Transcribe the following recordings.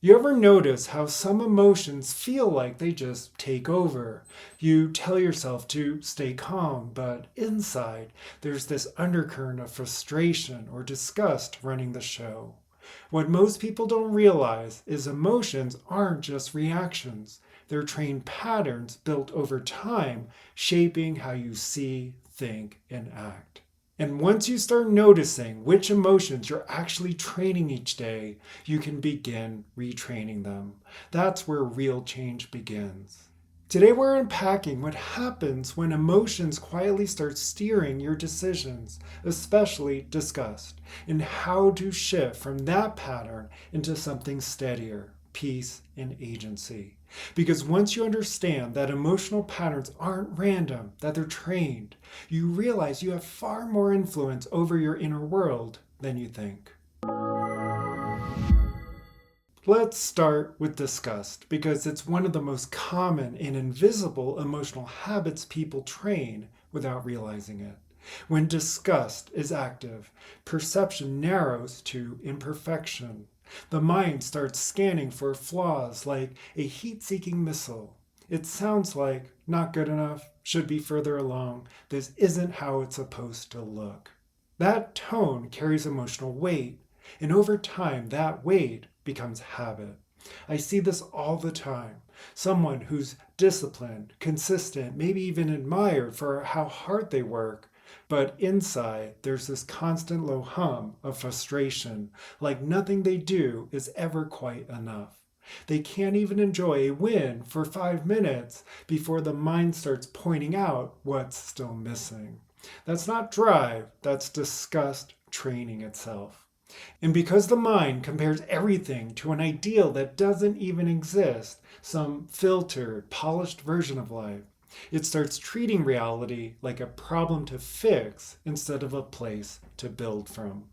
You ever notice how some emotions feel like they just take over? You tell yourself to stay calm, but inside there's this undercurrent of frustration or disgust running the show. What most people don't realize is emotions aren't just reactions, they're trained patterns built over time, shaping how you see, think, and act. And once you start noticing which emotions you're actually training each day, you can begin retraining them. That's where real change begins. Today, we're unpacking what happens when emotions quietly start steering your decisions, especially disgust, and how to shift from that pattern into something steadier, peace, and agency. Because once you understand that emotional patterns aren't random, that they're trained, you realize you have far more influence over your inner world than you think. Let's start with disgust because it's one of the most common and invisible emotional habits people train without realizing it. When disgust is active, perception narrows to imperfection. The mind starts scanning for flaws like a heat seeking missile. It sounds like not good enough, should be further along, this isn't how it's supposed to look. That tone carries emotional weight, and over time, that weight becomes habit. I see this all the time. Someone who's disciplined, consistent, maybe even admired for how hard they work, but inside there's this constant low hum of frustration, like nothing they do is ever quite enough. They can't even enjoy a win for 5 minutes before the mind starts pointing out what's still missing. That's not drive, that's disgust training itself. And because the mind compares everything to an ideal that doesn't even exist, some filtered, polished version of life, it starts treating reality like a problem to fix instead of a place to build from.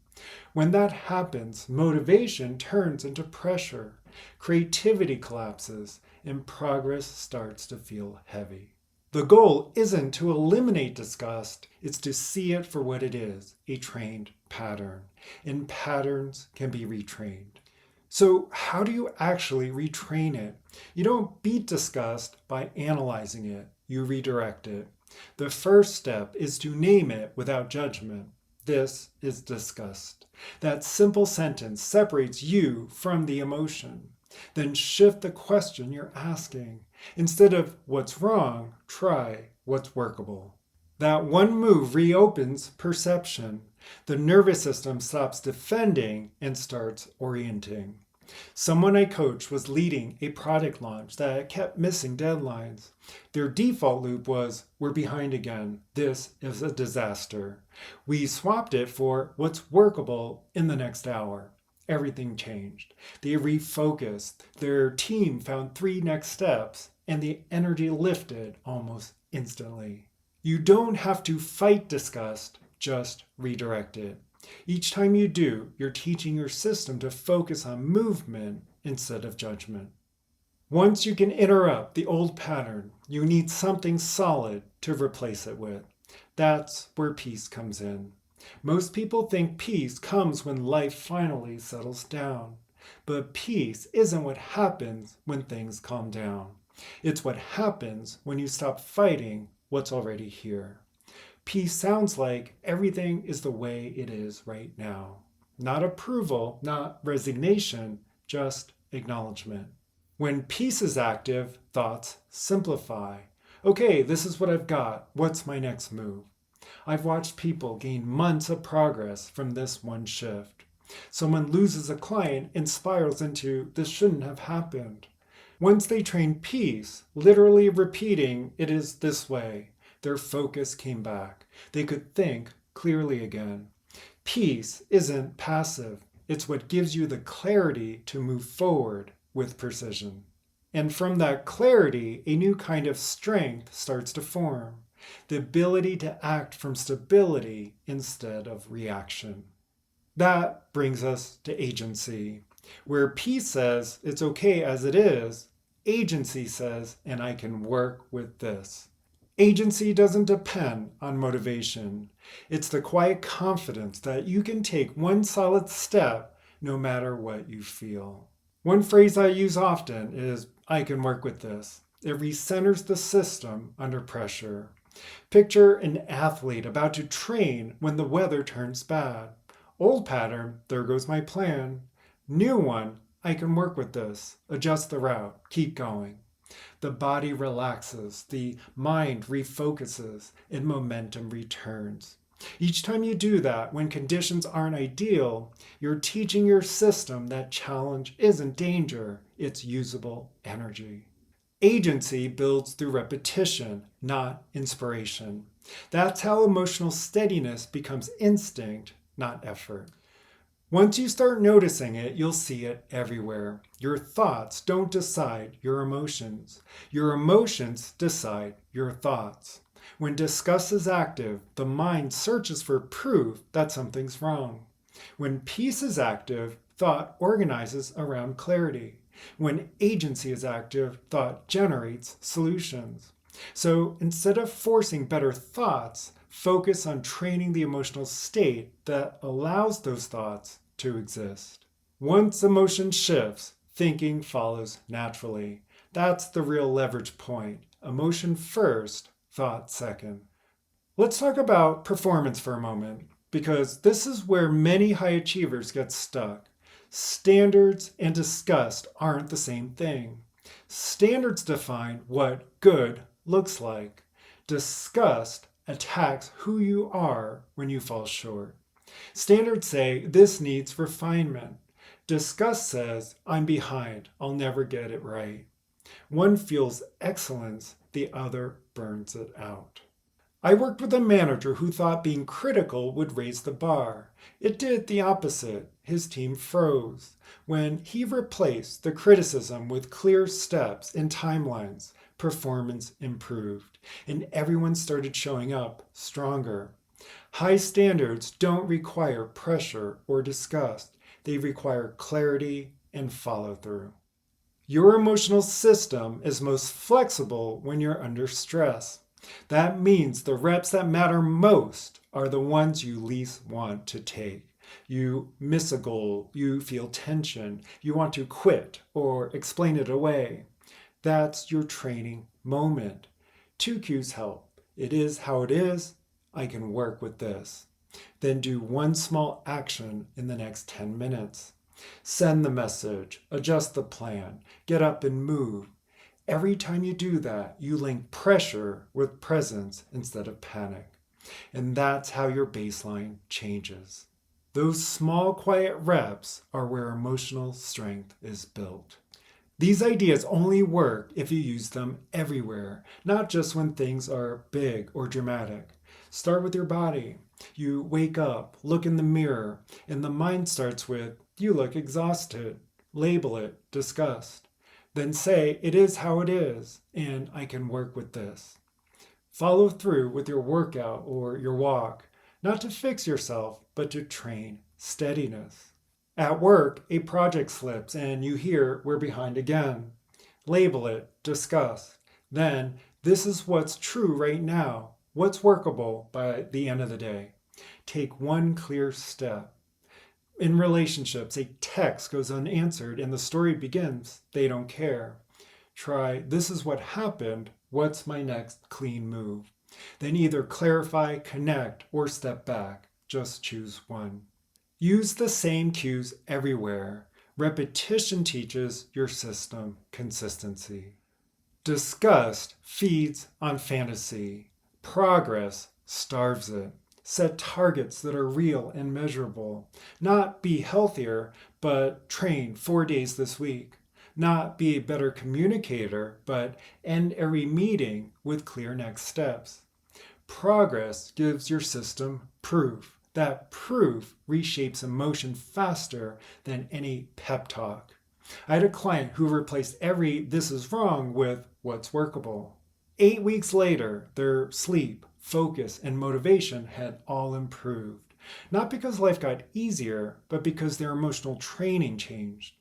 When that happens, motivation turns into pressure, creativity collapses, and progress starts to feel heavy. The goal isn't to eliminate disgust, it's to see it for what it is, a trained pattern. And patterns can be retrained. So, how do you actually retrain it? You don't beat disgust by analyzing it, you redirect it. The first step is to name it without judgment. This is disgust. That simple sentence separates you from the emotion. Then shift the question you're asking. Instead of what's wrong, try what's workable. That one move reopens perception. The nervous system stops defending and starts orienting. Someone I coached was leading a product launch that kept missing deadlines. Their default loop was, we're behind again. This is a disaster. We swapped it for what's workable in the next hour. Everything changed. They refocused. Their team found 3 next steps, and the energy lifted almost instantly. You don't have to fight disgust, just redirect it. Each time you do, you're teaching your system to focus on movement instead of judgment. Once you can interrupt the old pattern, you need something solid to replace it with. That's where peace comes in. Most people think peace comes when life finally settles down. But peace isn't what happens when things calm down. It's what happens when you stop fighting what's already here. Peace sounds like everything is the way it is right now. Not approval, not resignation, just acknowledgement. When peace is active, thoughts simplify. Okay, this is what I've got. What's my next move? I've watched people gain months of progress from this one shift. Someone loses a client and spirals into, this shouldn't have happened. Once they trained peace, literally repeating, it is this way, their focus came back. They could think clearly again. Peace isn't passive. It's what gives you the clarity to move forward with precision. And from that clarity, a new kind of strength starts to form. The ability to act from stability instead of reaction. That brings us to agency. Where peace says it's okay as it is, agency says, and I can work with this. Agency doesn't depend on motivation. It's the quiet confidence that you can take one solid step no matter what you feel. One phrase I use often is, I can work with this. It recenters the system under pressure. Picture an athlete about to train when the weather turns bad. Old pattern, there goes my plan. New one, I can work with this. Adjust the route, keep going. The body relaxes, the mind refocuses, and momentum returns. Each time you do that, when conditions aren't ideal, you're teaching your system that challenge isn't danger, it's usable energy. Agency builds through repetition, not inspiration. That's how emotional steadiness becomes instinct, not effort. Once you start noticing it, you'll see it everywhere. Your thoughts don't decide your emotions. Your emotions decide your thoughts. When disgust is active, the mind searches for proof that something's wrong. When peace is active, thought organizes around clarity. When agency is active, thought generates solutions. So instead of forcing better thoughts, focus on training the emotional state that allows those thoughts to exist. Once emotion shifts, thinking follows naturally. That's the real leverage point. Emotion first, thought second. Let's talk about performance for a moment, because this is where many high achievers get stuck. Standards and disgust aren't the same thing. Standards define what good looks like. Disgust attacks who you are when you fall short. Standards say this needs refinement. Disgust says I'm behind, I'll never get it right. One fuels excellence, the other burns it out. I worked with a manager who thought being critical would raise the bar. It did the opposite. His team froze. When he replaced the criticism with clear steps and timelines, performance improved, and everyone started showing up stronger. High standards don't require pressure or disgust. They require clarity and follow through. Your emotional system is most flexible when you're under stress. That means the reps that matter most are the ones you least want to take. You miss a goal, you feel tension, you want to quit or explain it away. That's your training moment. Two cues help. It is how it is. I can work with this. Then do one small action in the next 10 minutes. Send the message, adjust the plan, get up and move. Every time you do that, you link pressure with presence instead of panic. And that's how your baseline changes. Those small, quiet reps are where emotional strength is built. These ideas only work if you use them everywhere, not just when things are big or dramatic. Start with your body. You wake up, look in the mirror, and the mind starts with, you look exhausted. Label it, disgust. Then say, it is how it is, and I can work with this. Follow through with your workout or your walk, not to fix yourself, but to train steadiness. At work, a project slips and you hear we're behind again. Label it, discuss. Then, this is what's true right now, what's workable by the end of the day. Take one clear step. In relationships, a text goes unanswered and the story begins, they don't care. Try, this is what happened, what's my next clean move? Then either clarify, connect, or step back. Just choose one. Use the same cues everywhere. Repetition teaches your system consistency. Disgust feeds on fantasy. Progress starves it. Set targets that are real and measurable. Not be healthier, but train 4 days this week. Not be a better communicator, but end every meeting with clear next steps. Progress gives your system proof. That proof reshapes emotion faster than any pep talk. I had a client who replaced every this is wrong with what's workable. 8 weeks later, their sleep, focus, and motivation had all improved. Not because life got easier, but because their emotional training changed.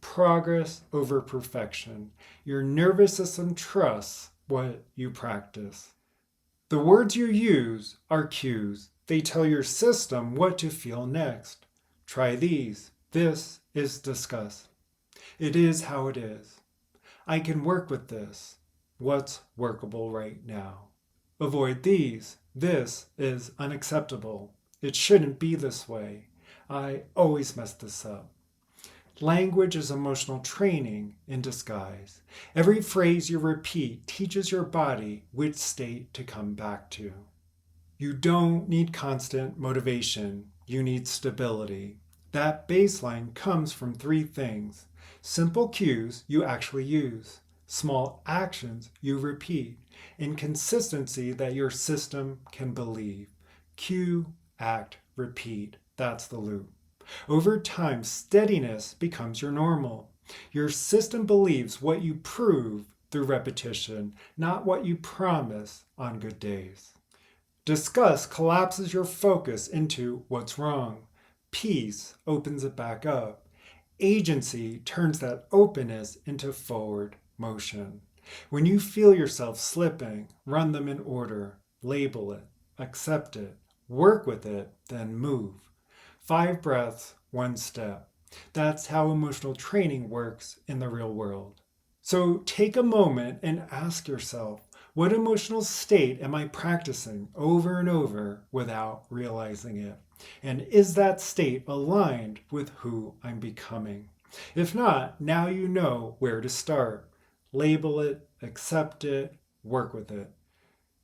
Progress over perfection. Your nervous system trusts what you practice. The words you use are cues. They tell your system what to feel next. Try these. This is disgust. It is how it is. I can work with this. What's workable right now? Avoid these. This is unacceptable. It shouldn't be this way. I always mess this up. Language is emotional training in disguise. Every phrase you repeat teaches your body which state to come back to. You don't need constant motivation. You need stability. That baseline comes from three things: simple cues you actually use, small actions you repeat, and consistency that your system can believe. Cue, act, repeat. That's the loop. Over time, steadiness becomes your normal. Your system believes what you prove through repetition, not what you promise on good days. Disgust collapses your focus into what's wrong. Peace opens it back up. Agency turns that openness into forward motion. When you feel yourself slipping, run them in order. Label it, accept it, work with it, then move. 5 breaths, 1 step. That's how emotional training works in the real world. So take a moment and ask yourself, what emotional state am I practicing over and over without realizing it? And is that state aligned with who I'm becoming? If not, now you know where to start. Label it, accept it, work with it.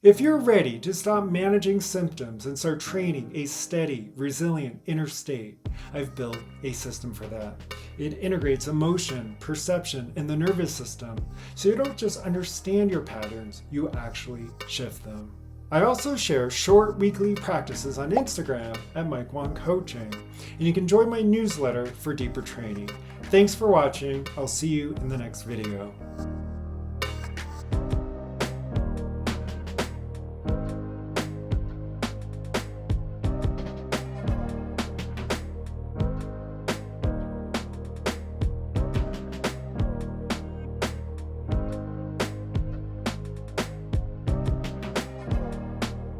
If you're ready to stop managing symptoms and start training a steady, resilient inner state, I've built a system for that. It integrates emotion, perception, and the nervous system, so you don't just understand your patterns, you actually shift them. I also share short weekly practices on Instagram at Mike Wong Coaching, and you can join my newsletter for deeper training. Thanks for watching. I'll see you in the next video.